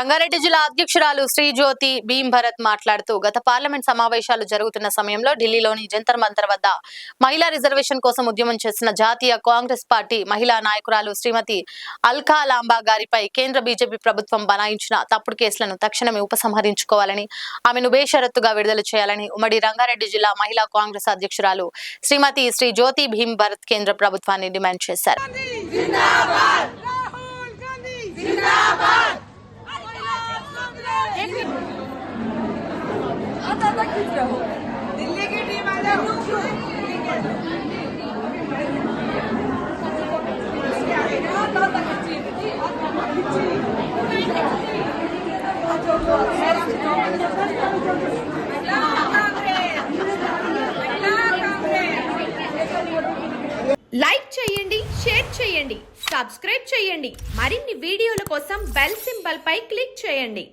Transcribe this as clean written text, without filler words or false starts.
రంగారెడ్డి జిల్లా అధ్యక్షురాలు శ్రీజ్యోతి భీంభరత్ మాట్లాడుతూ గత పార్లమెంట్ సమావేశాలు జరుగుతున్న సమయంలో ఢిల్లీలోని జంతర్ మంతర్ వద్ద మహిళా రిజర్వేషన్ కోసం ఉద్యమం చేసిన జాతీయ కాంగ్రెస్ పార్టీ మహిళా నాయకురాలు శ్రీమతి అల్కా లాంబా గారిపై కేంద్ర బీజేపీ ప్రభుత్వం బనాయించిన తప్పుడు కేసులను తక్షణమే ఉపసంహరించుకోవాలని, ఆమెను బేషరతుగా విడుదల చేయాలని ఉమ్మడి రంగారెడ్డి జిల్లా మహిళా కాంగ్రెస్ అధ్యక్షురాలు శ్రీమతి శ్రీజ్యోతి భీంభరత్ కేంద్ర ప్రభుత్వాన్ని డిమాండ్ చేశారు. दिल्ली की टीम आ जाओ। లైక్ చేయండి, షేర్ చేయండి, సబ్స్క్రైబ్ చేయండి. మరిన్ని వీడియోల కోసం బెల్ సింబల్ పై క్లిక్ చేయండి.